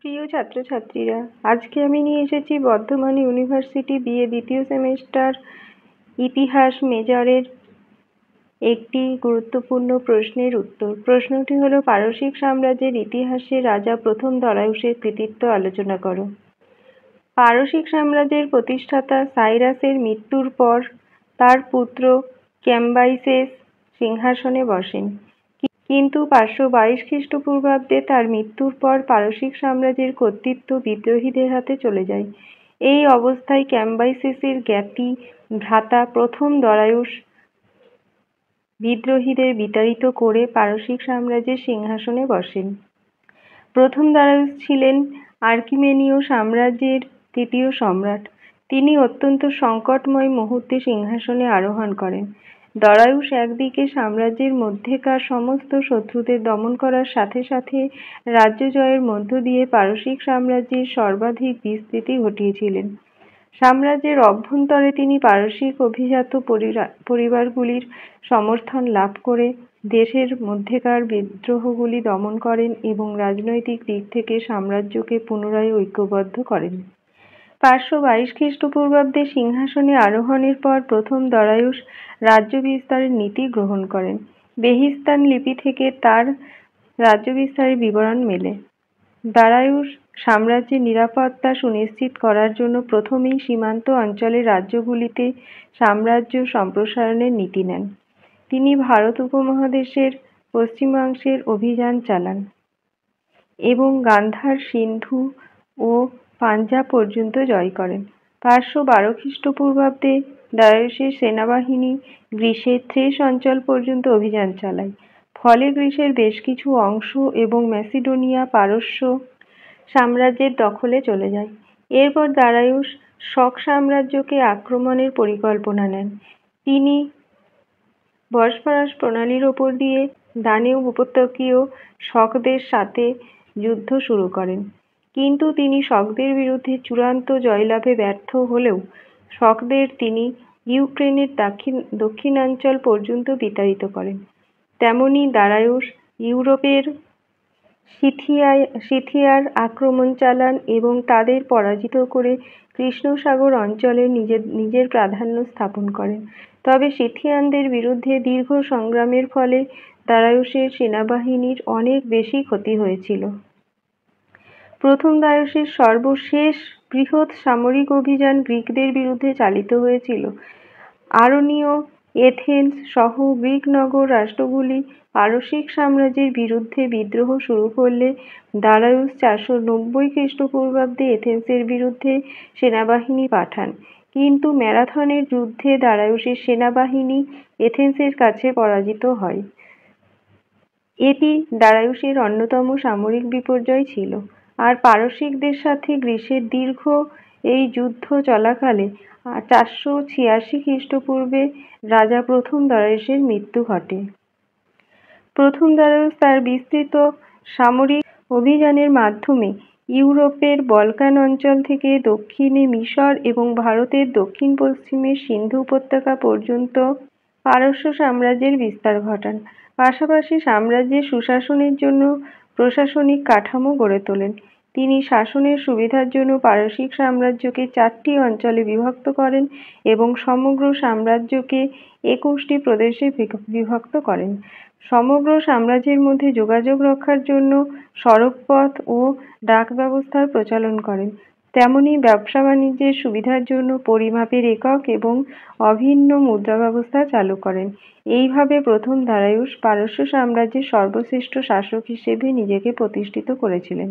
প্রিয় ছাত্রছাত্রীরা, আজকে আমি নিয়ে এসেছি বর্ধমান ইউনিভার্সিটি বিএ দ্বিতীয় সেমেস্টার ইতিহাস মেজরের একটি গুরুত্বপূর্ণ প্রশ্নের উত্তর। প্রশ্নটি হলো, পারসিক সাম্রাজ্যের ইতিহাসে রাজা প্রথম দরায়ুসের কৃতিত্ব আলোচনা করো। পারসিক সাম্রাজ্যের প্রতিষ্ঠাতা সাইরাসের মৃত্যুর পর তার পুত্র ক্যাম্বাইসেস সিংহাসনে বসেন, কিন্তু 522 খ্রিস্টপূর্বাব্দে তার মৃত্যুর পর পারসিক সাম্রাজ্যের কর্তৃত্ব বিদ্রোহীদের হাতে চলে যায়। এই অবস্থায় ক্যাম্বাইসেসের জ্ঞাতি ভ্রাতা প্রথম দরায়ুস বিদ্রোহীদের বিতাড়িত করে পারসিক সাম্রাজ্যের সিংহাসনে বসেন। প্রথম দরায়ুস ছিলেন আর্কিমেনীয় সাম্রাজ্যের তৃতীয় সম্রাট। তিনি অত্যন্ত সংকটময় মুহূর্তে সিংহাসনে আরোহণ করেন। দরায়ুস একদিকে সাম্রাজ্যের মধ্যেকার সমস্ত শত্রুদের দমন করার সাথে সাথে রাজ্য জয়ের মধ্য দিয়ে পারসিক সাম্রাজ্যের সর্বাধিক বিস্তৃতি ঘটিয়েছিলেন। সাম্রাজ্যের অভ্যন্তরে তিনি পারসিক অভিজাত পরিবারগুলির সমর্থন লাভ করে দেশের মধ্যেকার বিদ্রোহগুলি দমন করেন এবং রাজনৈতিক দিক থেকে সাম্রাজ্যকে পুনরায় ঐক্যবদ্ধ করেন। 522 খ্রিস্টপূর্বাব্দে সিংহাসনে আরোহণের পর প্রথম দরায়ুস রাজ্য বিস্তারের নীতি গ্রহণ করেন। বেহিস্তান লিপি থেকে তার রাজ্য বিস্তারের বিবরণ মেলে। দরায়ুস সাম্রাজ্যের নিরাপত্তা সুনিশ্চিত করার জন্য প্রথমেই সীমান্ত অঞ্চলের রাজ্যগুলিতে সাম্রাজ্য সম্প্রসারণের নীতি নেন। তিনি ভারত উপমহাদেশের পশ্চিমাংশের অভিযান চালান এবং গান্ধার, সিন্ধু ও পাঞ্জাব পর্যন্ত জয় করেন। 512 খ্রিস্টপূর্বাব্দে দরায়ুসের সেনাবাহিনী গ্রীসের থ্রেস অঞ্চল পর্যন্ত অভিযান চালায়। ফলে গ্রীসের বেশ কিছু অংশ এবং ম্যাসিডোনিয়া পারস্য সাম্রাজ্যের দখলে চলে যায়। এরপর দরায়ুস শক সাম্রাজ্যকে আক্রমণের পরিকল্পনা নেন। তিনি বসফরাস প্রণালীর ওপর দিয়ে দানিউব উপত্যকায় শকদের সাথে যুদ্ধ শুরু করেন, কিন্তু তিনি শকদের বিরুদ্ধে চূড়ান্ত জয়লাভে ব্যর্থ হলেও শকদের তিনি ইউক্রেনের দক্ষিণাঞ্চল পর্যন্ত বিতাড়িত করেন। তেমনি দরায়ুস ইউরোপের সিথিয়ার আক্রমণ চালান এবং তাদের পরাজিত করে কৃষ্ণ সাগর অঞ্চলে নিজের প্রাধান্য স্থাপন করেন। তবে সিথিয়ানদের বিরুদ্ধে দীর্ঘ সংগ্রামের ফলে দরায়ুসের সেনাবাহিনীর অনেক বেশি ক্ষতি হয়েছিল। প্রথম দরায়ুসের সর্বশেষ বৃহৎ সামরিক অভিযান গ্রিকদের বিরুদ্ধে চালিত হয়েছিল। আরনীয়, এথেন্স সহ গ্রিক নগর রাষ্ট্রগুলি পারসিক সাম্রাজ্যের বিরুদ্ধে বিদ্রোহ শুরু করলে দরায়ুস 490 খ্রিস্টপূর্বাব্দে এথেন্সের বিরুদ্ধে সেনাবাহিনী পাঠান, কিন্তু ম্যারাথনের যুদ্ধে দরায়ুসের সেনাবাহিনী এথেন্সের কাছে পরাজিত হয়। এটি দরায়ুসের অন্যতম সামরিক বিপর্যয় ছিল। আর পারসিকদের সাথে গ্রীসের দীর্ঘ এই যুদ্ধ চলাকালে 486 খ্রিস্টপূর্বে রাজা প্রথম দরায়ুসের মৃত্যু ঘটে। প্রথম দরায়ুস তার বিস্তৃত সামরিক অভিযানের মাধ্যমে ইউরোপের বলকান অঞ্চল থেকে দক্ষিণে মিশর এবং ভারতের দক্ষিণ পশ্চিমে সিন্ধু উপত্যকা পর্যন্ত পারস্য সাম্রাজ্যের বিস্তার ঘটান। পাশাপাশি সাম্রাজ্যের সুশাসনের জন্য প্রশাসনিক কাঠামো গড়ে তোলেন। তিনি শাসনের সুবিধার জন্য পারসিক সাম্রাজ্যকে 4টি অঞ্চলে বিভক্ত করেন এবং সমগ্র সাম্রাজ্যকে 21টি প্রদেশে বিভক্ত করেন। সমগ্র সাম্রাজ্যের মধ্যে যোগাযোগ রক্ষার জন্য সড়কপথ ও ডাক ব্যবস্থার প্রচলন করেন। তেমনি ব্যবসা বাণিজ্যের সুবিধার জন্য পরিমাপের একক এবং অভিন্ন মুদ্রা ব্যবস্থা চালু করেন। এইভাবে প্রথম দরায়ুস পারস্য সাম্রাজ্যের সর্বশ্রেষ্ঠ শাসক হিসেবে নিজেকে প্রতিষ্ঠিত করেছিলেন।